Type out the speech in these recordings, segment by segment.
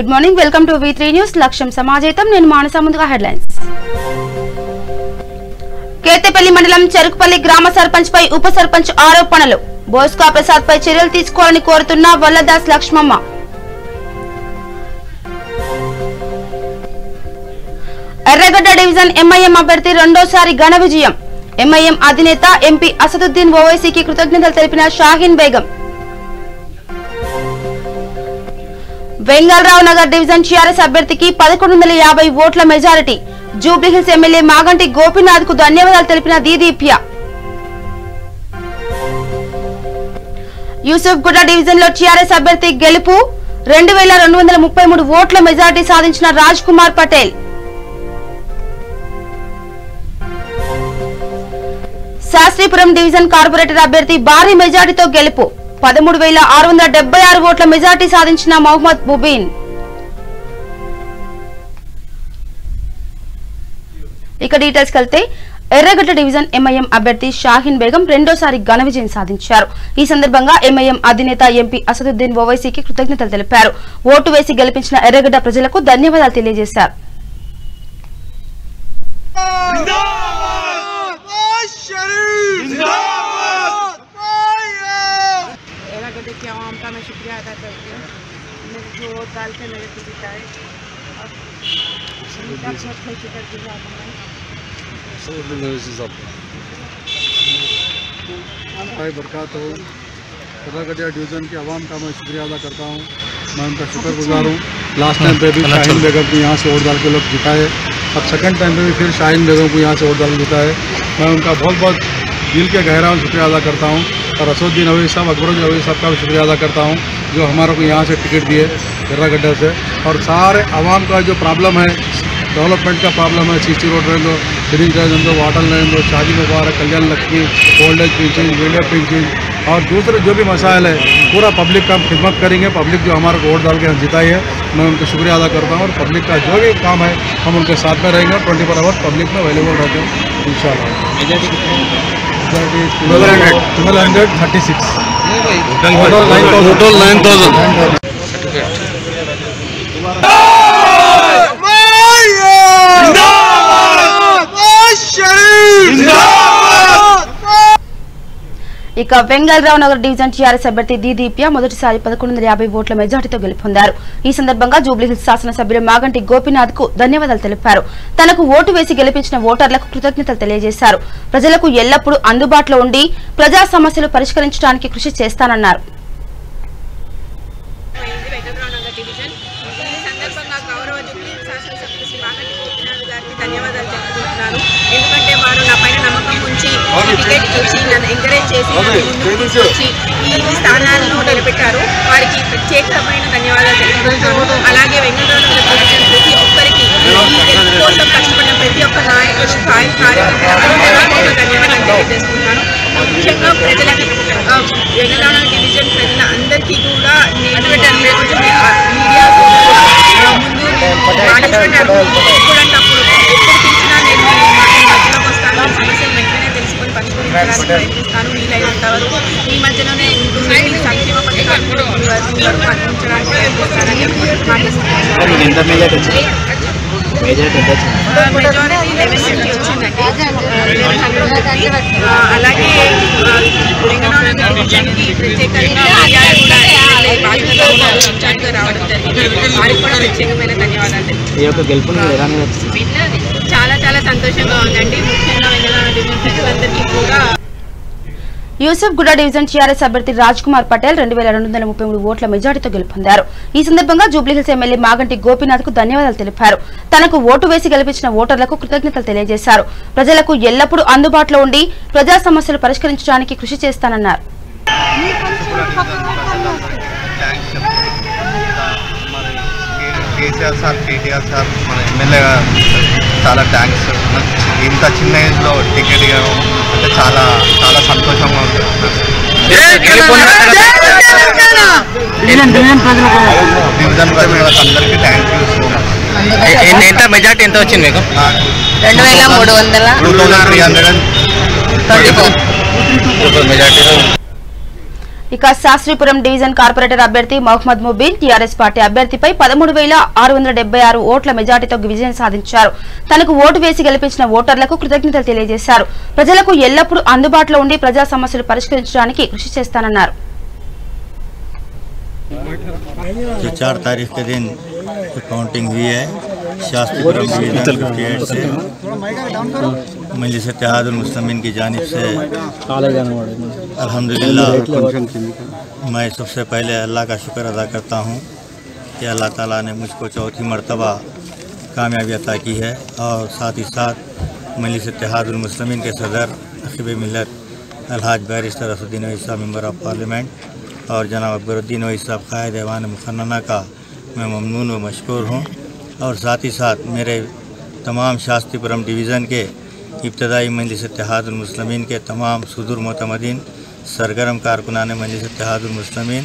Good morning, welcome to V3 news. లక్ష్యం సమాజేతం. నేను మానస. ముందుగా హెడ్లైన్స్. కేతేపల్లి మండలం చెరుకుపల్లి గ్రామ సర్పంచ్ పై ఉప సర్పంచ్ ఆరోపణలు. బోస్కా ప్రసాద్ పై చర్యలు తీసుకోవాలని కోరుతున్న వల్లదాస్ లక్ష్మమ్మ. ఎర్రగడ్డ డివిజన్ ఎంఐఎం అభ్యర్థి రెండోసారి ఘన విజయం. ఎంఐఎం అధినేత ఎంపీ అసదుద్దీన్ ఓవైసీకి కృతజ్ఞతలు తెలిపిన షాహీన్ బేగం. వెంగళరావు నగర్ డివిజన్ టీఆర్ఎస్ అభ్యర్థికి 1150 ఓట్ల మెజారిటీ. జూబ్లీహిల్స్ ఎమ్మెల్యే మాగంటి గోపీనాథ్ కు ధన్యవాదాలు తెలిపిన దీదీప్య. యూసుఫ్ గుడ్డ డివిజన్ లో టీఆర్ఎస్ అభ్యర్థి గెలుపు. 2233 ఓట్ల మెజారిటీ సాధించిన రాజ్ కుమార్ పటేల్. శాస్త్రీపురం డివిజన్ కార్పొరేటర్ అభ్యర్థి భారీ మెజారిటీతో గెలుపు. 13,676 ఓట్ల మెజార్టీ సాధించిన మొహమ్మద్ ముబీన్. ఇక డీటెయిల్స్ కలితే ఎర్రగడ్డ డివిజన్ ఎంఐఎం అభ్యర్థి షాహీన్ బేగం రెండోసారి ఘన విజయం సాధించారు. ఈ సందర్భంగా ఎంఐఎం అధినేత ఎంపీ అసదుద్దీన్ ఓవైసీకి కృతజ్ఞతలు తెలిపారు. ఓటు వేసి గెలిపించిన ఎర్రగడ్డ ప్రజలకు ధన్యవాదాలు తెలియజేశారు. की आवाम का मैं शुक्रिया अदा करती हूँ, मेरे जो वोट डाल के मेरे को जिताए और बहुत खुशी करती हूँ। एर्रागड्डा डिवीज़न की आवाम का मैं शुक्रिया अदा करता हूँ, मैं उनका शुक्रगुजार हूँ। लास्ट टाइम पे भी शाहीन बेगम को यहाँ से वोट डाल के लोग जिताए, अब सेकंड टाइम पे भी फिर शाहीन बेगम को यहाँ से वोट डाल के जिताए। मैं उनका बहुत बहुत दिल के गहरा शुक्रिया अदा करता हूँ और असदुद्दीन ओवैसी साहब, अकबरुद्दीन ओवैसी साहब का भी शुक्रिया अदा करता हूँ जो हमारे को यहाँ से टिकट दिए एर्रागड्डा से। और सारे आवाम का जो प्रॉब्लम है, डेवलपमेंट का प्रॉब्लम है, सीसी रोड रहें दो, ड्रिंक रहें दो, वाटर रहें दो, Shaadi Mubarak, Kalyana Lakshmi, old age pension, widow pension और दूसरे जो भी मसाइल है पूरा पब्लिक का खिदमत करेंगे। पब्लिक जो हमारे को वोट डाल के जिताई है, मैं उनका शुक्रिया अदा करता हूँ और पब्लिक का जो भी काम है हम उनके साथ में रहेंगे। 24 आवर्स पब्लिक में अवेलेबल रहते हैं इंशाल्लाह। 1236 टोटल 9000। ఇక వెంగళరావు నగర్ డివిజన్ టీఆర్ఎస్ అభ్యర్థి దీదీప్య మొదటిసారి 1150 ఓట్ల మెజార్టీతో గెలుపొందారు. ఈ సందర్భంగా జూబ్లీహిల్స్ శాసనసభ్యులు మాగంటి గోపీనాథ్ కు ధన్యవాదాలు తెలిపారు. తనకు ఓటు వేసి గెలిపించిన ఓటర్లకు కృతజ్ఞతలు తెలియజేశారు. ప్రజలకు ఎల్లప్పుడూ అందుబాటులో ఉండి ప్రజా సమస్యలు పరిష్కరించడానికి కృషి చేస్తానన్నారు. ఎందుకంటే వారు నా పైన నమ్మకం ఉంచి టికెట్ ఇచ్చి నన్ను ఎంకరేజ్ చేసి ముందుకు తీసుకొచ్చి ఈ స్థానాలను నిలబెట్టారు. వారికి ప్రత్యేకమైన ధన్యవాదాలు తెలుపుతున్నాను. అలాగే వెంగళరావు ప్రతి ఒక్కరికి కోసం కష్టపడిన ప్రతి ఒక్క నాయకుడు కార్యకర్తలకు ధన్యవాదాలు తెలియజేస్తున్నాను. ముఖ్యంగా ప్రజలకి వెంగళరావు డివిజన్ ప్రజల అందరికీ కూడా నేను మీడియా ముందు మాట్లాడినప్పుడు ఎప్పుడంటప్పుడు ఎప్పుడు పిలిచినా నేను మధ్యలోకి వస్తాను. సమస్యలు వెంటనే తెలుసుకొని పరిష్కరించడానికి ప్రయత్నిస్తాను. వీలైనంత వరకు ఈ మధ్యలోనే ఉంటుంది. సంక్షేమ పథకాలు అందించడానికి ప్రయత్నిస్తానని మెజారిటీ 1150 వచ్చిందండి. 1150. అలాగే వెంగళరావు డివిజన్కి ప్రత్యేకంగా బాధ్యతగా రావడం జరిగింది. వారికి కూడా ప్రత్యేకమైన ధన్యవాదాలు. చాలా చాలా సంతోషంగా ఉందండి. ముఖ్యంగా వెంగళరావు డివిజన్ ప్రజలందరికీ కూడా. యూసుఫ్ గుడ్డ డివిజన్ టీఆర్ఎస్ అభ్యర్థి రాజ్ కుమార్ పటేల్ 2233 ఓట్ల మెజార్టీతో గెలుపొందారు. ఈ సందర్భంగా జూబ్లీహిల్స్ ఎమ్మెల్యే మాగంటి గోపీనాథ్ కు ధన్యవాదాలు తెలిపారు. తనకు ఓటు వేసి గెలిపించిన ఓటర్లకు కృతజ్ఞతలు తెలియజేశారు. ప్రజలకు ఎల్లప్పుడూ అందుబాటులో ఉండి ప్రజా సమస్యలు పరిష్కరించడానికి కృషి చేస్తానన్నారు. కేసీఆర్ సార్, కేటీఆర్ సార్, మన ఎమ్మెల్యే చాలా థ్యాంక్స్. ఇంత చిన్న ఏజ్లో టికెట్ ఇవ్వడం అంటే చాలా చాలా సంతోషంగా ఉంది. డివిజన్ ప్రజలకు అందరికీ థ్యాంక్ యూ సో మచ్. ఎంత మెజార్టీ ఎంత వచ్చింది మీకు? 2324 మెజార్టీ. ఇక శాస్త్రీపురం డివిజన్ కార్పొరేటర్ అభ్యర్థి మహమ్మద్ ముబీన్ టీఆర్ఎస్ పార్టీ అభ్యర్థిపై 13,676 ఓట్ల మెజార్టీతో విజయం సాధించారు. తనకు ఓటు వేసి గెలిపించిన ఓటర్లకు కృతజ్ఞతలు తెలియజేశారు. ప్రజలకు ఎల్లప్పుడూ అందుబాటులో ఉండి ప్రజా సమస్యలు పరిష్కరించడానికి కృషి చేస్తానన్నారు. 4 तारीख के दिन काउंटिंग हुई है शास्त्रीपुरम डिवीजन से मजलिस इत्तेहादुल मुस्लिमीन की जानिब से अल्हम्दुलिल्लाह। मैं सबसे पहले अल्लाह का शुक्र अदा करता हूँ कि अल्लाह ताला ने मुझको चौथी मरतबा कामयाबी अता की है और साथ ही साथ मजलिस इत्तेहादुल मुस्लिमीन के सदर अखिब मिल्लत अलहाज बैरिस्टर असुद्दीन ओवैसी साहब मेंबर ऑफ पार्लियामेंट और जनाब अकबरुद्दीन ओवैसी साहब क़ायद ऐवान मुखन्ना का मैं ममनून व मशकूर हूँ। और साथ ही साथ मेरे तमाम शास्त्रीपुरम डिवीज़न के इब्तदाई मजलिस इत्तेहादुल मुस्लिमीन के तमाम सुदूर मोतमदीन सरगर्म कारकुनान मजलिस इत्तेहादुल मुस्लिमीन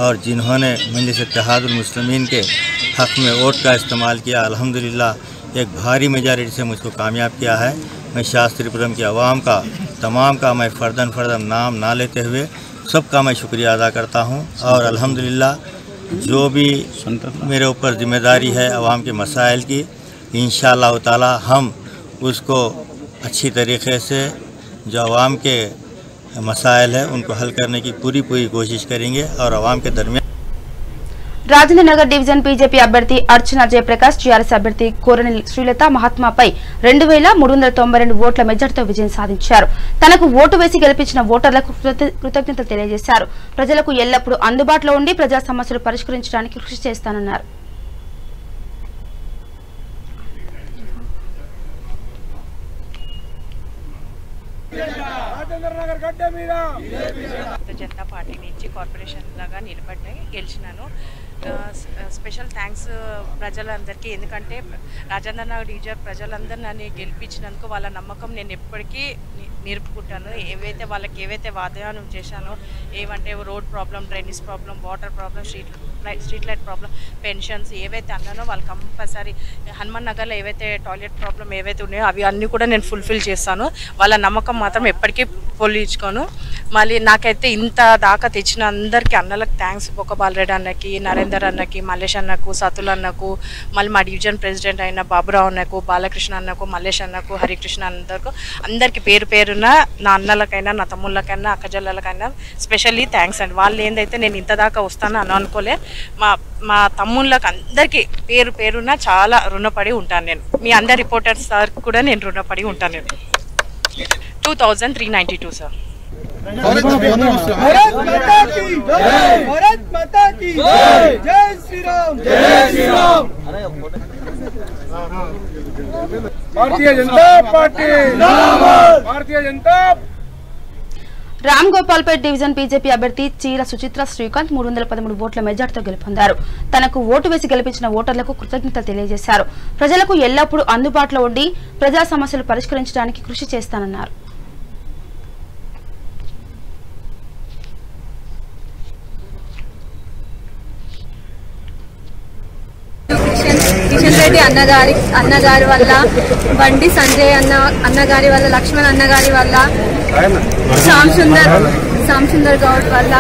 और जिन्होंने मजलिस इत्तेहादुल मुस्लिमीन के हक़ में वोट का इस्तेमाल किया, अल्हम्दुलिल्लाह एक भारी मेजॉरिटी से मुझको कामयाब किया है। मैं शास्त्रीपुरम की आवाम का तमाम का मैं फ़र्दन नाम ना लेते हुए सबका मैं शुक्रिया अदा करता हूँ। और अल्हम्दुलिल्लाह जो भी मेरे ऊपर ज़िम्मेदारी है आवाम के मसाइल की, इंशाअल्लाह ताला हम उसको अच्छी तरीक़े से जो आवाम के मसाइल है उनको हल करने की पूरी कोशिश करेंगे और आवाम के दरमियान। రాజేంద్ర నగర్ డివిజన్ బీజేపీ అభ్యర్థి అర్చన జయప్రకాష్ టీఆర్ఎస్ అభ్యర్థి కోరని శ్రీలత మహాత్మాపై 2,392 ఓట్ల మెజార్టీతో విజయం సాధించారు. తనకు ఓటు వేసి గెలిపించిన ఓటర్లకు కృతజ్ఞతలు తెలియజేశారు. ప్రజలకు ఎల్లప్పుడూ అందుబాటులో ఉండి ప్రజా సమస్యలు పరిష్కరించడానికి కృషి చేస్తానన్నారు. జనతా పార్టీ నుంచి కార్పొరేషన్ లాగా నిలబడ్డాయి గెలిచినాను. స్పెషల్ థ్యాంక్స్ ప్రజలందరికీ, ఎందుకంటే రాజేంద్ర నగర్ డివిజన్ ప్రజలందరూ నన్ను గెలిపించినందుకు వాళ్ళ నమ్మకం నేను ఎప్పటికీ నిలుపుకుంటాను. వాళ్ళకి ఏవైతే వాగ్దానం చేశానో, ఏవంటే road problem, drainage problem, water problem, street light problem, pensions ఏవైతే అన్నానో వాళ్ళు కంపల్సరీ హనుమాన్ నగర్లో ఏవైతే టాయిలెట్ ప్రాబ్లం ఏవైతే ఉన్నాయో అవి అన్నీ కూడా నేను ఫుల్ఫిల్ చేస్తాను. వాళ్ళ నమ్మకం మాత్రం ఎప్పటికీ పొల్లించుకోను. మళ్ళీ నాకైతే ఇంత దాకా తెచ్చిన అందరికీ అన్నలకు థ్యాంక్స్. బొక్క బాలరెడ్డి అన్నకి, నరేందర్ అన్నకి, మల్లేష్ అన్నకు, సతుల్ అన్నకు, మళ్ళీ మా డివిజన్ ప్రెసిడెంట్ అయిన బాబురావు అన్నకు, బాలకృష్ణ అన్నకు, మల్లేష్ అన్నకు, హరికృష్ణ అందరికీ పేరు పేరున నా అన్నలకైనా, నా తమ్ముళ్ళకైనా, అక్కజల్లలకైనా స్పెషల్లీ థ్యాంక్స్ అండి. వాళ్ళు ఏందైతే నేను ఇంత దాకా వస్తాను అని అనుకోలే. మా తమ్ముళ్ళకి అందరికీ పేరు పేరున చాలా రుణపడి ఉంటాను నేను. మీ అందరి రిపోర్టర్స్ సార్ కూడా నేను రుణపడి ఉంటాను. నేను 2392 sir. Bharatiya Janata party Bharatiya Janata. Ram Gopalpet division BJP అభ్యర్థి చీర సుచిత్ర శ్రీకాంత్ 313 ఓట్ల మెజార్టీతో గెలుపొందారు. తనకు ఓటు వేసి గెలిపించిన ఓటర్లకు కృతజ్ఞతలు తెలియజేశారు. ప్రజలకు ఎల్లప్పుడూ అందుబాటులో ఉండి ప్రజా సమస్యలు పరిష్కరించడానికి కృషి చేస్తానన్నారు. కిషన్ రెడ్డి అన్నగారి వల్ల, బండి సంజయ్ అన్నగారి వల్ల, లక్ష్మణ్ అన్నగారి వల్ల, శ్యామ్ సుందర్ గౌడ్ వల్ల,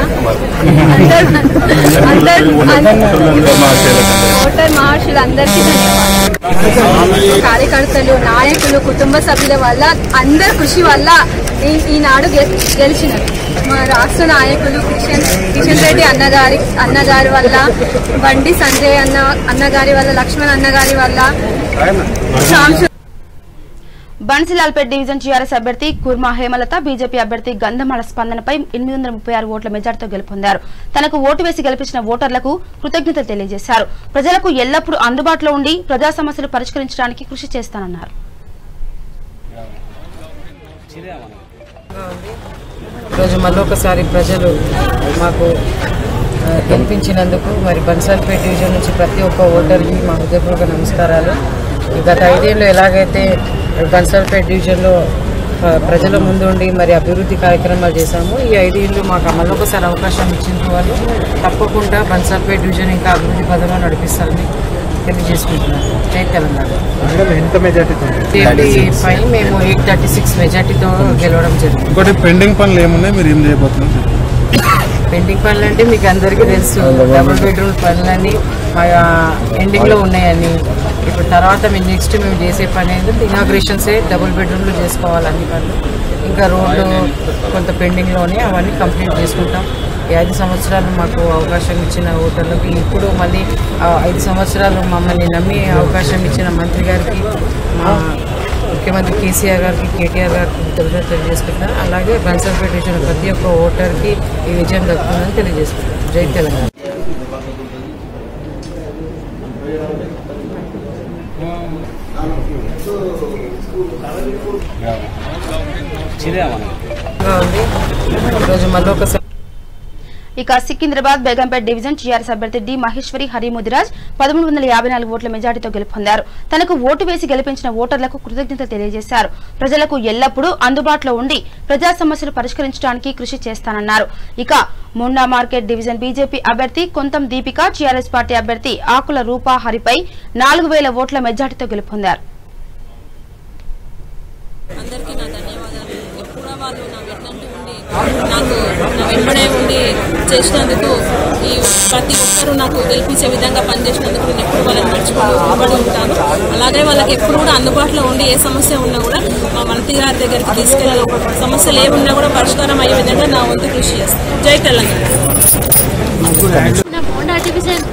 ఓటర్ మహర్షులందరికీ ధన్యవాదాలు. కార్యకర్తలు, నాయకులు, కుటుంబ సభ్యుల వల్ల, అందరి కృషి వల్ల ఈనాడు గెలిచినారు. మా రాష్ట్ర నాయకులు కిషన్ రెడ్డి అన్నగారి వల్ల, బండి సంజయ్ అన్నగారి వల్ల, లక్ష్మణ్ అన్నగారి వల్ల, బన్సిలాల్పేట్ డివిజన్ టీఆర్ఎస్ అభ్యర్థి కుర్మా హేమలత బీజేపీ అభ్యర్థి గంధమాల స్పందనపై 836 ఓట్ల మెజార్టీతో గెలుపొందారు. తనకు ఓటు వేసి గెలిపించిన ఓటర్లకు కృతజ్ఞతలు తెలియజేశారు. ప్రజలకు ఎల్లప్పుడూ అందుబాటులో ఉండి ప్రజా సమస్యలు పరిష్కరించడానికి కృషి చేస్తానన్నారు. ఈరోజు మళ్ళొకసారి ప్రజలు మాకు గెలిపించినందుకు మరి బన్సిలాల్పేట్ డివిజన్ నుంచి ప్రతి ఒక్క ఓటర్కి మా హృదయపూర్వక నమస్కారాలు. గత 5 ఏళ్ళు ఎలాగైతే బన్సిలాల్పేట్ డివిజన్లో ప్రజల ముందు ఉండి మరి అభివృద్ధి కార్యక్రమాలు చేశాము, ఈ 5 ఏళ్ళు మాకు మళ్ళొకసారి అవకాశం ఇచ్చిన వాళ్ళు తప్పకుండా బన్సిలాల్పేట్ డివిజన్ ఇంకా అభివృద్ధి పదంలో నడిపిస్తారని తెలియజేసుకుంటున్నాను. జై తెలంగాణ. ఎంత మెజార్టీతో? 85 మేము 836 మెజార్టీతో గెలవడం జరిగింది. ఇంకోటి పెండింగ్ పనులు ఏమున్నాయి, మీరు ఏం చేయబోతున్నారు? పెండింగ్ పనులు అంటే మీకు అందరికీ తెలుసు, డబుల్ బెడ్రూమ్ పనులన్నీ ఎండింగ్లో ఉన్నాయని. ఇప్పుడు తర్వాత నెక్స్ట్ మేము చేసే పని ఏంటంటే ఇనాగ్రేషన్సే డబుల్ బెడ్రూమ్లో చేసుకోవాలి అన్ని పనులు. ఇంకా రోడ్లు కొంత పెండింగ్లోనే, అవన్నీ కంప్లీట్ చేసుకుంటాం. ఈ 5 సంవత్సరాలు మాకు అవకాశం ఇచ్చిన ఓటర్లకి, ఇప్పుడు మళ్ళీ 5 సంవత్సరాలు మమ్మల్ని నమ్మి అవకాశం ఇచ్చిన మంత్రి గారికి, మా ముఖ్యమంత్రి కేసీఆర్ గారికి, కేటీఆర్ గారికి తెలియజేసుకుంటున్నాను. అలాగే బన్సల్పేట ఇచ్చిన ప్రతి ఒక్క ఓటర్కి ఈ విజయం దక్కుతుందని తెలియజేసుకుంటున్నాను. జై తెలంగాణ. ఈరోజు మళ్ళీ ఒకసారి ఇక సికింద్రాబాద్ బేగంపేట్ డివిజన్ టీఆర్ఎస్ అభ్యర్థి డి మహేశ్వరి హరిముదిరాజ్ 1354 ఓట్ల మెజార్టీతో గెలుపొందారు. తనకు ఓటు వేసి గెలిపించిన ఓటర్లకు కృతజ్ఞతలు తెలియజేశారు. ప్రజలకు ఎల్లప్పుడూ అందుబాటులో ఉండి ప్రజా సమస్యలు పరిష్కరించడానికి కృషి చేస్తానన్నారు. ఇక మొండా మార్కెట్ డివిజన్ బీజేపీ అభ్యర్థి కొంతం దీపిక టీఆర్ఎస్ పార్టీ అభ్యర్థి ఆకుల రూపా హరిపై 4000 ఓట్ల మెజార్టీతో గెలుపొందారు. అందరికీ నా ధన్యవాదాలు. ఎప్పుడూ వాళ్ళు నా వెన్నంటి ఉండి నాకు నా వెంబడే ఉండి చేసినందుకు, ఈ ప్రతి ఒక్కరూ నాకు గెలిపించే విధంగా పనిచేసినందుకు నేను ఎప్పుడు వాళ్ళని మర్చిపోబడి ఉంటాను. అలాగే వాళ్ళకి ఎప్పుడు కూడా అందుబాటులో ఉండి ఏ సమస్య ఉన్నా కూడా మా మంత్రి గారి దగ్గరికి తీసుకెళ్ళి సమస్యలు ఏమున్నా కూడా పరిష్కారం అయ్యే విధంగా నా వంతు కృషి చేస్తాను. జై తెలంగాణ. నా మోండా డివిజన్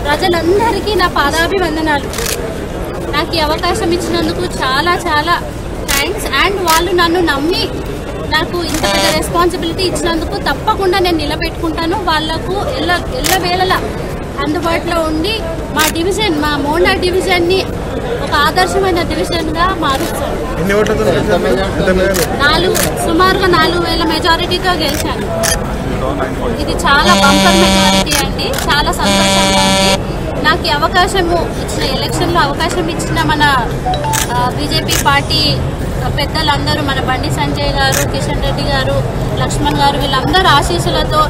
ప్రజలందరికీ నా పాదాభివందనాలు. నాకు ఈ అవకాశం ఇచ్చినందుకు చాలా చాలా థ్యాంక్స్. అండ్ వాళ్ళు నన్ను నమ్మి నాకు ఇంత పెద్ద రెస్పాన్సిబిలిటీ ఇచ్చినందుకు తప్పకుండా నేను నిలబెట్టుకుంటాను. వాళ్లకు ఎల్లవేళలా అందుబాటులో ఉండి మా డివిజన్, మా మోండా డివిజన్ని ఒక ఆదర్శమైన డివిజన్గా మారుస్తాను. సుమారుగా 4000 మెజారిటీతో గెలిచాను. ఇది చాలా బంపర్ మెజారిటీ అండి. చాలా సంతోషంగా ఉంది. నాకు ఈ అవకాశము ఇచ్చిన, ఎలక్షన్లో అవకాశం ఇచ్చిన మన బీజేపీ పార్టీ పెద్దలందరూ, మన బండి సంజయ్ గారు, కిషన్ రెడ్డి గారు, లక్ష్మణ్ గారు, వీళ్ళందరూ ఆశీస్సులతో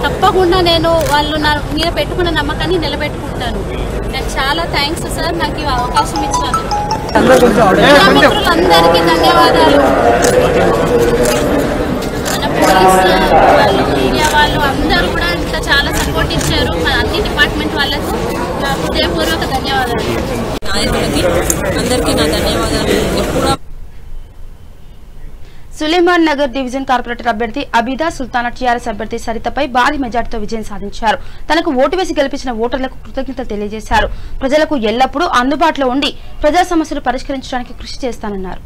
తప్పకుండా నేను వాళ్ళు నా మీద పెట్టుకున్న నమ్మకాన్ని నిలబెట్టుకుంటాను. నాకు చాలా థ్యాంక్స్ సార్, నాకు ఈ అవకాశం ఇచ్చినందుకు. మిత్రులందరికీ ధన్యవాదాలు. మన పోలీసు వాళ్ళు, మీడియా వాళ్ళు అందరూ కూడా ఇంకా చాలా సపోర్ట్ ఇచ్చారు. మన అన్ని డిపార్ట్మెంట్ వాళ్ళకు నా హృదయపూర్వక ధన్యవాదాలు. నాయకులకి అందరికీ నా ధన్యవాదాలు. ఎప్పుడు సులేమాన్ నగర్ డివిజన్ కార్పొరేటర్ అభ్యర్థి అబిదా సుల్తానా టీఆర్ఎస్ అభ్యర్థి సరితపై భారీ మెజార్టీతో విజయం సాధించారు. తనకు ఓటు వేసి గెలిపించిన ఓటర్లకు కృతజ్ఞతలు తెలియజేశారు. ప్రజలకు ఎల్లప్పుడూ అందుబాటులో ఉండి ప్రజా సమస్యలు పరిష్కరించడానికి కృషి చేస్తానన్నారు.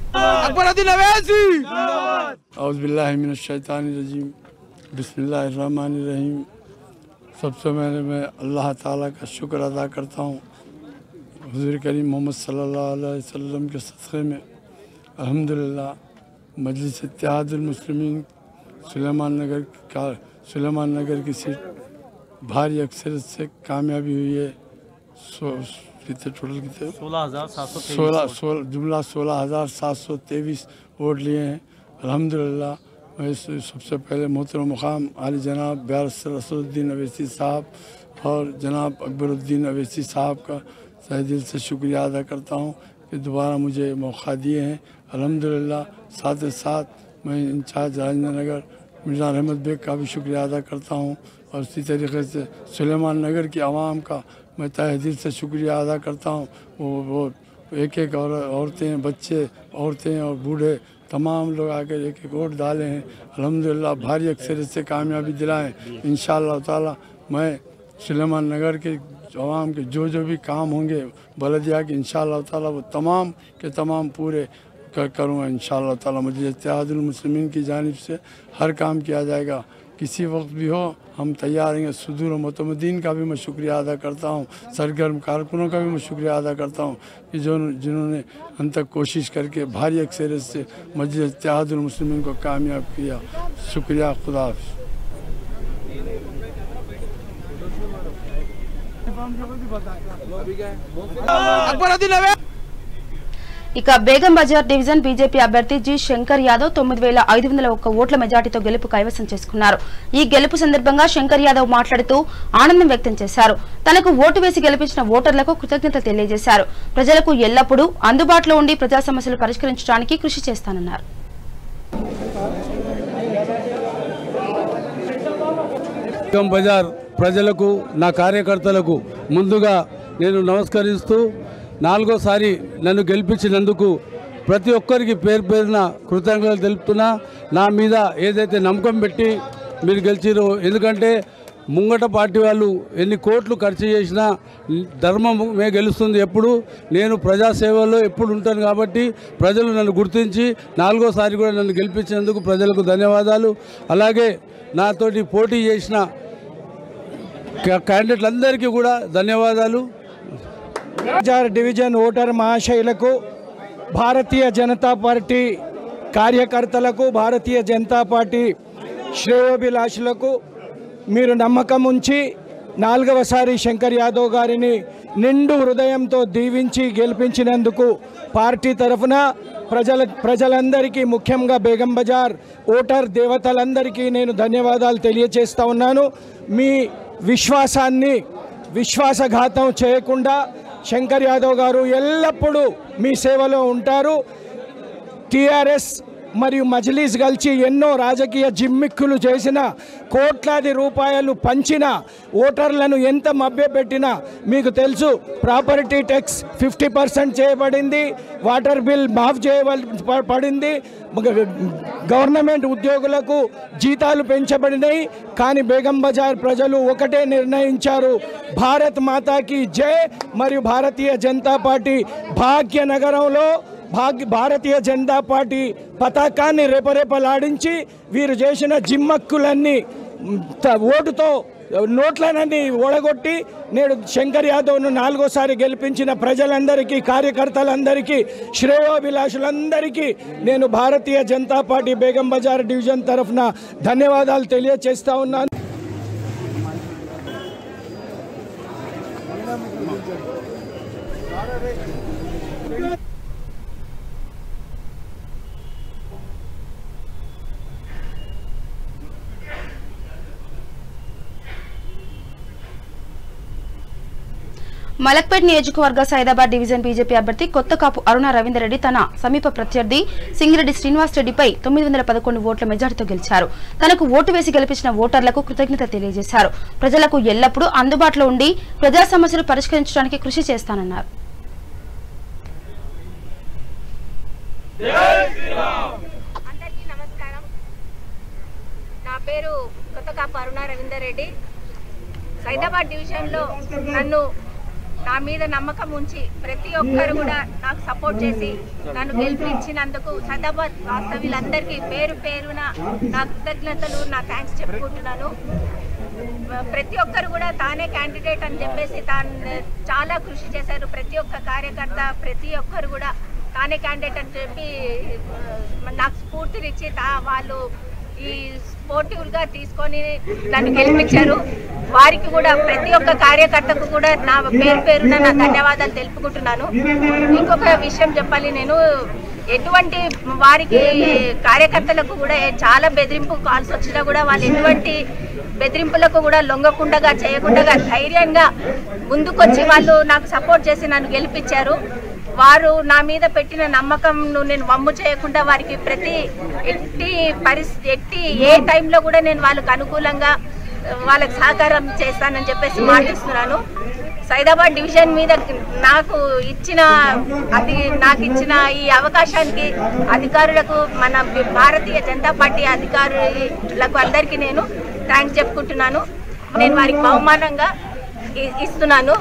सबसे पहले मैं अल्लाह ताला का शुक्र अदा करता हूँ हुज़ूर करीम मोहम्मद सल्लल्लाहु अलैहि वसल्लम के सदक़े में अल्हम्दुलिल्लाह मजलिस इत्तेहादुल मुस्लिमीन सुलेमान नगर की सीट भारी अक्सरियत से कामयाबी हुई है। टोटल कितने 16,723 वोट लिए हैं अल्हम्दुलिल्लाह। मैं सबसे पहले मोहतरम मुकाम आली जनाब बैरिस्टर असदुद्दीन अवैसी साहब और जनाब अकबरुद्दीन अवैसी साहब का तहे दिल से शुक्रिया अदा करता हूँ कि दोबारा मुझे मौका दिए हैं अल्हम्दुलिल्लाह। साथ ही साथ मैं इंचार्ज राजेंद्रनगर मिर्ज़ा अहमद बेग का भी शुक्रिया अदा करता हूँ और इसी तरीके से सुलेमान नगर की आवाम का मैं तहे दिल से शुक्रिया अदा करता हूँ। वो एक औरतें, बच्चे, औरतें और बूढ़े तमाम लोग आकर एक वोट डाले हैं अल्हम्दुलिल्लाह। भारी अक्सरियत से कामयाबी दिलाएँ इंशाअल्लाह ताला। मैं सुलेमान नगर के आवाम के जो भी काम होंगे बलदिया के इंशाअल्लाह ताला वो तमाम के तमाम पूरे करूँगा इंशाअल्लाह ताला। मुझे इत्तेहादुल मुस्लिमीन की जानिब से हर काम किया जाएगा, किसी वक्त भी हो हम तैयार हैं। सुदूर मुतमदीन का भी मैं शुक्रिया अदा करता हूँ, सरगर्म कारकुनों का भी मैं शुक्रिया अदा करता हूँ कि जिन्होंने हम तक कोशिश करके भारी अक्सरियत से मस्जिद इत्तेहादुल मुस्लिमीन को कामयाब किया। शुक्रिया, खुदा हाफ़िज़। ఇక బేగం బజార్ డివిజన్ బీజేపీ అభ్యర్థి జి శంకర్ యాదవ్ 9501 ఓట్ల మెజార్టీతో గెలుపు కైవసం చేసుకున్నారు. ఈ గెలుపు సందర్భంగా శంకర్ యాదవ్ మాట్లాడుతూ ఆనందం వ్యక్తం చేశారు. తనకు ఓటు వేసి గెలిపించిన ఓటర్లకు కృతజ్ఞతలు తెలియజేశారు. ప్రజలకు ఎల్లప్పుడూ అందుబాటులో ఉండి ప్రజా సమస్యలు పరిష్కరించడానికి కృషి చేస్తానన్నారు. బేగం బజార్ ప్రజలకు నా కార్యకర్తలకు ముందుగా నేను నమస్కరిస్తూ 4వ సారి నన్ను గెలిపించినందుకు ప్రతి ఒక్కరికి పేరు పేరున కృతజ్ఞతలు తెలుపుతున్నా. నా మీద ఏదైతే నమ్మకం పెట్టి మీరు గెలిచిరో, ఎందుకంటే ముంగట పార్టీ వాళ్ళు ఎన్ని కోట్లు ఖర్చు చేసినా ధర్మమే గెలుస్తుంది. ఎప్పుడు నేను ప్రజాసేవలో ఎప్పుడు ఉంటాను కాబట్టి ప్రజలు నన్ను గుర్తించి 4వ సారి కూడా నన్ను గెలిపించినందుకు ప్రజలకు ధన్యవాదాలు. అలాగే నాతోటి పోటీ చేసిన క్యాండిడేట్లందరికీ కూడా ధన్యవాదాలు. Division voter మహాశయులకు, Bharatiya Janata party కార్యకర్తలకు, భారతీయ జనతా పార్టీ శ్రేయోభిలాషులకు మీరు నమ్మకం ఉంచి 4వ సారి శంకర్ యాదవ్ గారిని నిండు హృదయంతో దీవించి గెలిపించినందుకు పార్టీ తరఫున ప్రజలందరికీ, ముఖ్యంగా బేగం బజార్ ఓటర్ దేవతలందరికీ నేను ధన్యవాదాలు తెలియజేస్తా ఉన్నాను. మీ విశ్వాసాన్ని విశ్వాసఘాతం చేయకుండా శంకర్ యాదవ్ గారు ఎల్లప్పుడూ మీ సేవలో ఉంటారు. టీఆర్ఎస్ మరియు మజ్లీస్ కలిసి ఎన్నో రాజకీయ జిమ్మిక్కులు చేసిన, కోట్లాది రూపాయలు పంచిన, ఓటర్లను ఎంత మభ్యపెట్టినా మీకు తెలుసు. ప్రాపర్టీ ట్యాక్స్ 50% చేయబడింది, వాటర్ బిల్ మాఫ్ చేయబడింది, గవర్నమెంట్ ఉద్యోగులకు జీతాలు పెంచబడినాయి. కానీ బేగం బజార్ ప్రజలు ఒకటే నిర్ణయించారు, భారత్ మాతాకి జై. మరియు భారతీయ జనతా పార్టీ భాగ్యనగరంలో భారతీయ జనతా పార్టీ పతాకాన్ని రెపరెపలాడించి వీరు చేసిన జిమ్మక్కులన్నీ ఓటుతో నోట్లనన్నీ ఓడగొట్టి నేడు శంకర్ యాదవ్ను 4వ సారి గెలిపించిన ప్రజలందరికీ, కార్యకర్తలందరికీ, శ్రేయోభిలాషులందరికీ నేను భారతీయ జనతా పార్టీ బేగం బజార్ డివిజన్ తరఫున ధన్యవాదాలు తెలియజేస్తా ఉన్నాను. మలక్పేట్ నియోజకవర్గ సైదాబాద్ డివిజన్ బీజేపీ అభ్యర్థి కొత్త కాపు అరుణ రవీందర్ రెడ్డి తన సమీప ప్రత్యర్థి సింగిరెడ్డి శ్రీనివాస్ రెడ్డిపై 911 ఓట్ల మెజార్టీతో గెలిచారు. తనకు ఓటు వేసి గెలిపించిన ఓటర్లకు కృతజ్ఞత తెలియజేశారు. ప్రజలకు ఎల్లప్పుడూ అందుబాటులో ఉండి ప్రజా సమస్యలు పరిష్కరించడానికి కృషి చేస్తానన్నారు. అందరికీ నమస్కారం. నా పేరు కొత్త కాపు అరుణ రవీందర్ రెడ్డి. సైదాబాద్ డివిజన్లో నా మీద నమ్మకం ఉంచి ప్రతి ఒక్కరు కూడా నాకు సపోర్ట్ చేసి నన్ను గెలిపించినందుకు సైదాబాద్ వాస్తవ్యులందరికీ పేరు పేరున నా కృతజ్ఞతలు, నా థ్యాంక్స్ చెప్పుకుంటున్నాను. ప్రతి ఒక్కరు కూడా తానే క్యాండిడేట్ అని చెప్పేసి చాలా కృషి చేశారు. ప్రతి ఒక్క కార్యకర్త, ప్రతి ఒక్కరు కూడా తానే క్యాండిడేట్ అని చెప్పి నాకు స్ఫూర్తినిచ్చి వాళ్ళు ఈ స్పోర్టివ్గా తీసుకొని నన్ను గెలిపించారు. వారికి కూడా ప్రతి ఒక్క కార్యకర్తకు కూడా నా పేరు పేరున నా ధన్యవాదాలు తెలుపుకుంటున్నాను. ఇంకొక విషయం చెప్పాలి, నేను ఎటువంటి వారికి కార్యకర్తలకు కూడా చాలా బెదిరింపు కాల్స్ వచ్చినా కూడా వాళ్ళు ఎటువంటి బెదిరింపులకు కూడా లొంగకుండా చేయకుండా ధైర్యంగా ముందుకొచ్చి వాళ్ళు నాకు సపోర్ట్ చేసి నన్ను గెలిపించారు. వారు నా మీద పెట్టిన నమ్మకంను నేను వమ్ము చేయకుండా వారికి ఎట్టి ఏ టైంలో కూడా నేను వాళ్ళకు అనుకూలంగా వాళ్ళకి సహకారం చేస్తానని చెప్పేసి మాటిస్తున్నాను. సైదాబాద్ డివిజన్ మీద నాకు ఇచ్చిన ఈ అవకాశానికి అధికారులకు, మన భారతీయ జనతా పార్టీ అధికారులకు అందరికీ నేను థ్యాంక్స్ చెప్పుకుంటున్నాను. నేను వారికి బహుమానంగా ఇస్తున్నాను.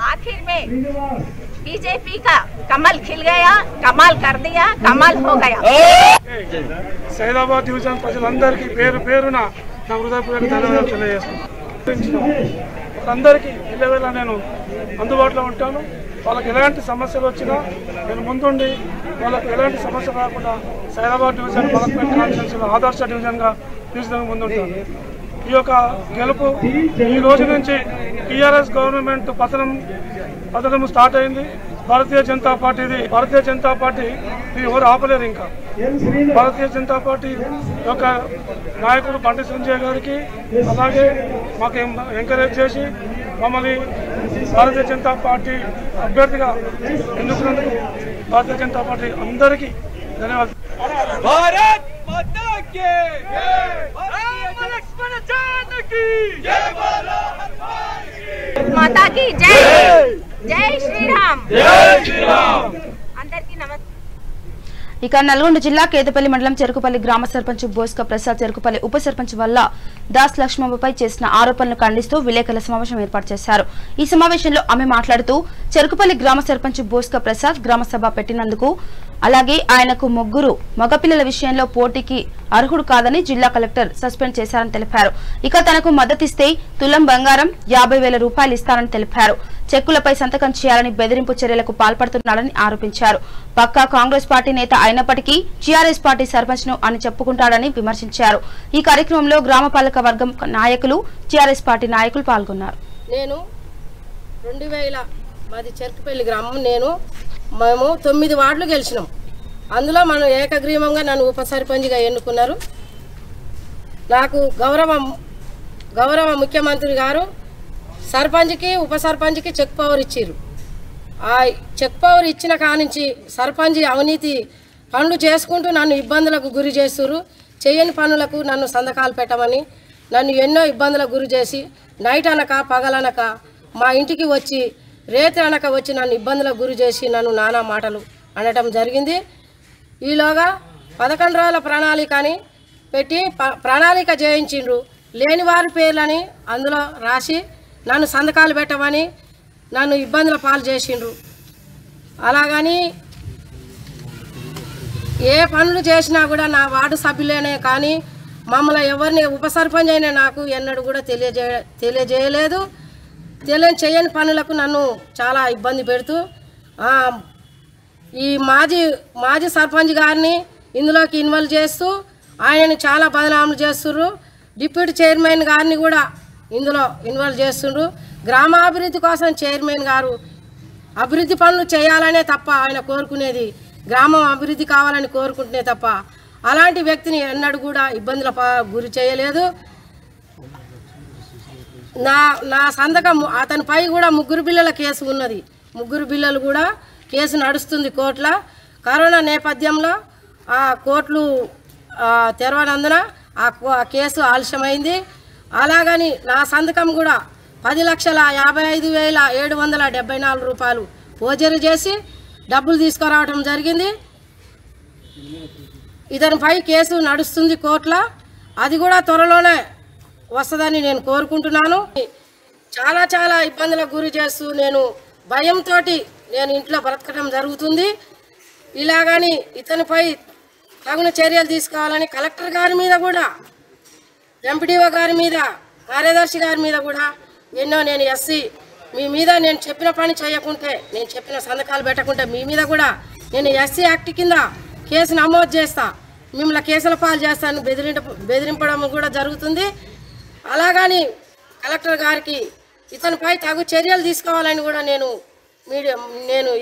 आखिर में बीजेपी का कमल खिल गया, कमाल कर दिया, कमाल हो गया. సైదాబాద్ డివిజన్ ప్రజలందరికీ పేరు పేరున నా హృదయపూర్వక ధన్యవాదాలు తెలియజేస్తున్నాను. అందరికీ ఇళ్ళవేళ నేను అందుబాటులో ఉంటాను. వాళ్ళకి ఎలాంటి సమస్యలు వచ్చినా నేను ముందుండి వాళ్ళకి ఎలాంటి సమస్య రాకుండా సైదాబాద్ డివిజన్ మలక్పేట్ కాన్స్టిట్యున్సీలో ఆదర్శ డివిజన్గా తీర్చడానికి ముందుంటాను. ఈ యొక్క గెలుపు ఈ రోజు నుంచి టీఆర్ఎస్ గవర్నమెంట్ పతనం స్టార్ట్ అయింది. భారతీయ జనతా పార్టీ ఎవరు ఆపలేరు. ఇంకా భారతీయ జనతా పార్టీ యొక్క నాయకుడు బండి సంజయ్ గారికి అలాగే మాకు ఎంకరేజ్ చేసి మమ్మల్ని భారతీయ జనతా పార్టీ అభ్యర్థిగా ఎన్నుకున్నందుకు భారతీయ జనతా పార్టీ అందరికీ ధన్యవాదాలు. भारत माता की जय, राम लक्ष्मण जानकी जय, बोलो हनुमान की माता की जय, जय श्री राम, जय श्री राम. అందరికీ నమస్తే. ఇక నల్గొండ జిల్లా కేతపల్లి మండలం చెరుకుపల్లి గ్రామ సర్పంచ్ బోస్క ప్రసాద్ చెరుకుపల్లి ఉప సర్పంచ్ వల్ల దాస్ లక్ష్మమ్మపై చేసిన ఆరోపణలు ఖండిస్తూ విలేకరుల సమావేశం ఏర్పాటు చేశారు. ఈ సమావేశంలో ఆమె మాట్లాడుతూ చెరుకుపల్లి గ్రామ సర్పంచ్ బోస్క ప్రసాద్ గ్రామ సభ పెట్టినందుకు అలాగే ఆయనకు ముగ్గురు మగపిల్లల విషయంలో పోటీకి అర్హుడు కాదని జిల్లా కలెక్టర్ సస్పెండ్ చేశారని తెలిపారు. ఇక తనకు మద్దతిస్తే తులం బంగారం 50,000 రూపాయలు ఇస్తారని తెలిపారు. చెక్కులపై సంతకం చేయాలని బెదిరింపు చర్యలకు పాల్పడుతున్నాడని ఆరోపించారు. పక్కా కాంగ్రెస్ పార్టీ నేత అయినప్పటికీ టీఆర్ఎస్ పార్టీ సర్పంచ్ ను అని చెప్పుకుంటాడని విమర్శించారు. ఈ కార్యక్రమంలో గ్రామపాలక వర్గం నాయకులు టీఆర్ఎస్ పార్టీ నాయకులు పాల్గొన్నారు. నేను 2000 మాది చెరుకుపల్లి గ్రామం. మేము 9 వార్డులు గెలిచినాం. అందులో మనం ఏకగ్రీవంగా నన్ను ఉప సర్పంచ్గా ఎన్నుకున్నారు. నాకు గౌరవ ముఖ్యమంత్రి గారు సర్పంచ్కి ఉప సర్పంచ్కి చెక్ పవర్ ఇచ్చారు. ఆ చెక్ పవర్ ఇచ్చిన కానించి సర్పంచ్ అవినీతి పనులు చేసుకుంటూ నన్ను ఇబ్బందులకు గురి చేస్తున్నారు. చేయని పనులకు నన్ను సంతకాలు పెట్టమని నన్ను ఎన్నో ఇబ్బందులకు గురి చేసి నైట్ అనక పగలనక మా ఇంటికి వచ్చి రేత్రి అనక వచ్చి నన్ను ఇబ్బందులకు గురి చేసి నన్ను నానా మాటలు అనడం జరిగింది. ఈలోగా 11 రోజుల ప్రణాళికని పెట్టి ప్రణాళిక చేయించిండ్రు. లేని వారి పేర్లని అందులో రాసి నన్ను సంతకాలు పెట్టమని నన్ను ఇబ్బందుల పాలు చేసిండ్రు. అలాగని ఏ పనులు చేసినా కూడా నా వార్డు సభ్యులేనే కానీ మమ్మల్ని ఎవరిని ఉప సర్పంచ్ అయినా నాకు ఎన్నడూ కూడా తెలియజేయలేదు. చేయని పనులకు నన్ను చాలా ఇబ్బంది పెడుతూ ఈ మాజీ సర్పంచ్ గారిని ఇందులోకి ఇన్వాల్వ్ చేస్తూ ఆయనని చాలా బదనాములు చేస్తున్నారు. డిప్యూటీ చైర్మన్ గారిని కూడా ఇందులో ఇన్వాల్వ్ చేస్తుండ్రు. గ్రామాభివృద్ధి కోసం చైర్మన్ గారు అభివృద్ధి పనులు చేయాలనే తప్ప ఆయన కోరుకునేది గ్రామం అభివృద్ధి కావాలని కోరుకుంటునే తప్ప అలాంటి వ్యక్తిని ఎన్నడూ కూడా ఇబ్బందుల గురి చేయలేదు. నా సంతకం అతనిపై కూడా 3 పిల్లల కేసు ఉన్నది. 3 పిల్లలు కూడా కేసు నడుస్తుంది కోర్టులో. కరోనా నేపథ్యంలో ఆ కోర్టులు తెరవనందున ఆ కేసు ఆలస్యమైంది. అలాగని నా సంతకం కూడా 10,55,774 రూపాయలు ఫోర్జరీ చేసి డబ్బులు తీసుకురావడం జరిగింది. ఇతనిపై కేసు నడుస్తుంది కోర్టులో. అది కూడా త్వరలోనే వస్తుందని నేను కోరుకుంటున్నాను. చాలా ఇబ్బందులకు గురి చేస్తూ నేను భయంతో నేను ఇంట్లో బ్రతకడం జరుగుతుంది. ఇలాగని ఇతనిపై తగిన చర్యలు తీసుకోవాలని కలెక్టర్ గారి మీద కూడా ఎంపీడీఓ గారి మీద కార్యదర్శి గారి మీద కూడా నేను ఎస్సీ మీ మీద నేను చెప్పిన పని చేయకుంటే నేను చెప్పిన సంతకాలు పెట్టకుంటే మీ మీద కూడా నేను ఎస్సీ యాక్ట్ కింద కేసు నమోదు చేస్తా, మిమ్మల్ని కేసుల పాలు చేస్తాను బెదిరింపడం కూడా జరుగుతుంది. అలాగని కలెక్టర్ గారికి ఇతనిపై తగు చర్యలు తీసుకోవాలని కూడా నేను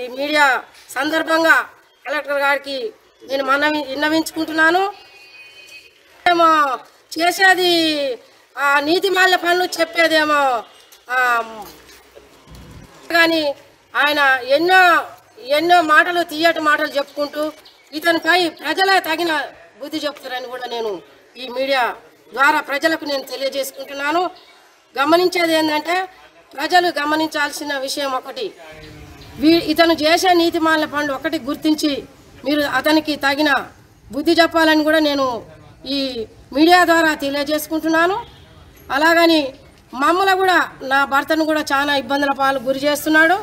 ఈ మీడియా సందర్భంగా కలెక్టర్ గారికి నేను విన్నవించుకుంటున్నాను. ఏమో చేసేది నీతిమాలిన పనులు చెప్పేదేమో కానీ ఆయన ఎన్నో మాటలు తీయటి మాటలు చెప్పుకుంటూ ఇతనిపై ప్రజలే తగిన బుద్ధి చెప్తారని కూడా నేను ఈ మీడియా ద్వారా ప్రజలకు నేను తెలియజేసుకుంటున్నాను. గమనించేది ఏంటంటే ప్రజలు గమనించాల్సిన విషయం ఒకటి, ఇతను చేసే నీతిమాలిన పనులు ఒకటి గుర్తించి మీరు అతనికి తగిన బుద్ధి చెప్పాలని కూడా నేను ఈ మీడియా ద్వారా తెలియజేసుకుంటున్నాను. అలాగని మమ్మల్ని కూడా నా భర్తను కూడా చాలా ఇబ్బందుల పాలు గురి చేస్తున్నాడు.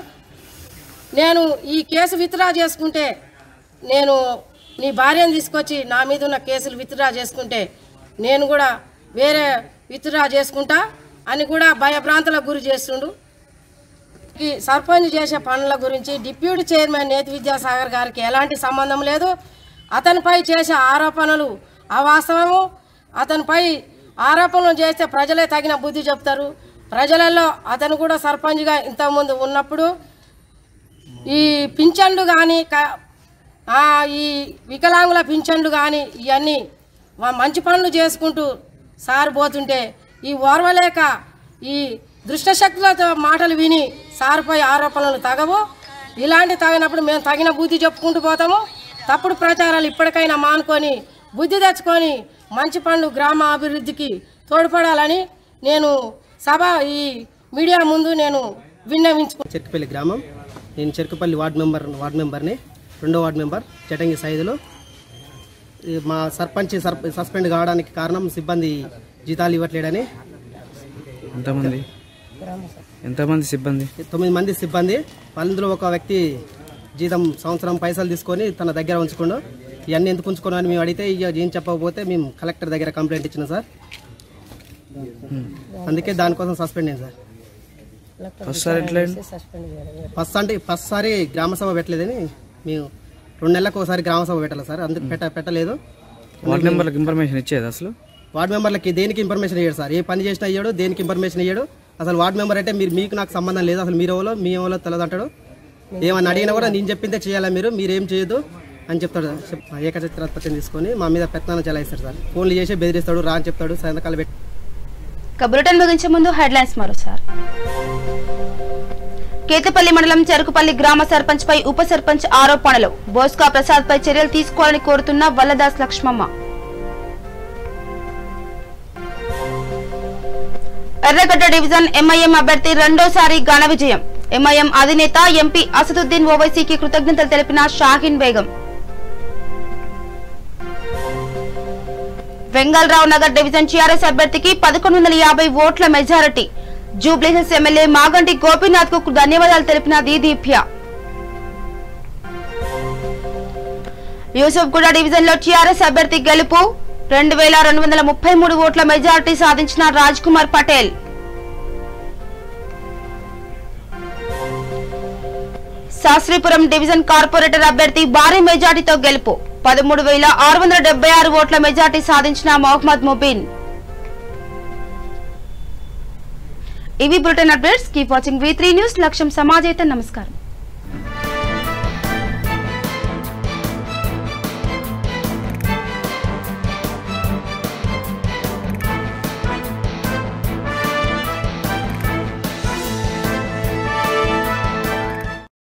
నేను ఈ కేసు విత్డ్రా చేసుకుంటే నేను నీ భార్యను తీసుకొచ్చి నా మీద ఉన్న కేసులు విత్డ్రా చేసుకుంటే నేను కూడా వేరే విత్డ్రా చేసుకుంటా అని కూడా భయభ్రాంతులకు గురి చేస్తుండు. ఈ సర్పంచ్ చేసే పనుల గురించి డిప్యూటీ చైర్మన్ నేతి విద్యాసాగర్ గారికి ఎలాంటి సంబంధం లేదు. అతనిపై చేసే ఆరోపణలు అవాస్తవము. అతనిపై ఆరోపణలు చేస్తే ప్రజలే తగిన బుద్ధి చెప్తారు. ప్రజలలో అతను కూడా సర్పంచ్గా ఇంతకుముందు ఉన్నప్పుడు ఈ పింఛన్లు కానీ ఈ వికలాంగుల పింఛన్లు కానీ ఇవన్నీ మంచి పనులు చేసుకుంటూ సార్ పోతుంటే ఈ ఓర్వలేక ఈ దుష్టశక్తులతో మాటలు విని సార్పై ఆరోపణలు తగవు. ఇలాంటి తాగినప్పుడు మేము తగిన బుద్ధి చెప్పుకుంటూ పోతాము. తప్పుడు ప్రచారాలు ఇప్పటికైనా మానుకొని బుద్ధి తెచ్చుకొని మంచి పనులు గ్రామ అభివృద్ధికి తోడ్పడాలని నేను ఈ మీడియా ముందు నేను విన్నవించుకున్నాను. చెరుకుపల్లి గ్రామం, నేను చెరుకుపల్లి వార్డు మెంబర్ని, 2వ వార్డు మెంబర్ చటంగి సైదులు. మా సర్పంచ్ సస్పెండ్ కావడానికి కారణం సిబ్బంది జీతాలు ఇవ్వట్లేడని. ఎంతమంది సిబ్బంది? 9 మంది సిబ్బంది. వాళ్ళందులో ఒక వ్యక్తి జీతం సంవత్సరం పైసలు తీసుకొని తన దగ్గర ఉంచుకోండు. ఇవన్నీ ఎందుకు ఉంచుకోను అని మేము అడిగితే ఏం చెప్పకపోతే మేము కలెక్టర్ దగ్గర కంప్లైంట్ ఇచ్చినాం సార్. అందుకే దానికోసం సస్పెండ్ అయింది సార్. ఫస్ట్ సారి గ్రామ సభ పెట్టలేదని మేము 2 నెలలకు ఒకసారి గ్రామ సభ పెట్టాలి సార్. అందుకు పెట్టలేదు. వార్డు మెంబర్లకు ఇన్ఫర్మేషన్ ఇచ్చేది అసలు? వార్డు మెంబర్లకి దేనికి ఇన్ఫర్మేషన్ ఇయ్యాడు సార్. ఏ పని చేసినా ఇయ్యాడు, దేనికి ఇన్ఫర్మేషన్ ఇయ్యాడు. అసలు వార్డు మెంబర్ అంటే మీకు నాకు సంబంధం లేదు, అసలు మీరు ఎవరో మీ ఎవరో తెలియదంటాడు. ఏమన్నా అడిగినా కూడా నేను చెప్పిందే చేయాలా, మీరేం చేయదు అని చెప్తాడు. ఏకఛత్రాధిపత్యం తీసుకొని మా మీద పెత్తనం చెలాయిస్తాడు సార్. ఫోన్లు చేసి బెదిరిస్తాడు, రా అని చెప్తాడు. సంతకాలు పెట్టి బులెటిన్ ముగించే ముందు హెడ్లైన్స్ మరోసారి. కేతపల్లి మండలం చెరుకుపల్లి గ్రామ సర్పంచ్ పై ఉప సర్పంచ్ ఆరోపణలు. బోస్కా ప్రసాద్ పై చర్యలు తీసుకోవాలని కోరుతున్న వల్లదాస్ లక్ష్మమ్మ. ఎర్రగడ్డ డివిజన్ ఎంఐఎం అభ్యర్థి రెండోసారి ఘన విజయం. ఎంఐఎం అధినేత ఎంపీ అసదుద్దీన్ ఓవైసీకి కృతజ్ఞతలు తెలిపిన షాహీన్ బేగం. వెంగళరావు నగర్ డివిజన్ టీఆర్ఎస్ అభ్యర్థికి 1150 ఓట్ల మెజారిటీ. జూబ్లీహిల్స్ ఎమ్మెల్యే మాగంటి గోపీనాథ్ కు ధన్యవాదాలు తెలిపిన దీదీప్య. యూసుఫ్గూడ డివిజన్ లో టీఆర్ఎస్ అభ్యర్థి గెలుపు. 2233 ఓట్ల మెజారిటీ సాధించిన రాజ్ కుమార్ పటేల్. శాస్త్రీపురం డివిజన్ కార్పొరేటర్ అభ్యర్థి భారీ మెజార్టీతో గెలుపు. 13,676 ఓట్ల మెజార్టీ సాధించిన మొహమ్మద్ ముబీన్. ఇవి bulletin updates. Keep watching V3 news. లక్ష్యం సమాజేత. నమస్కారం.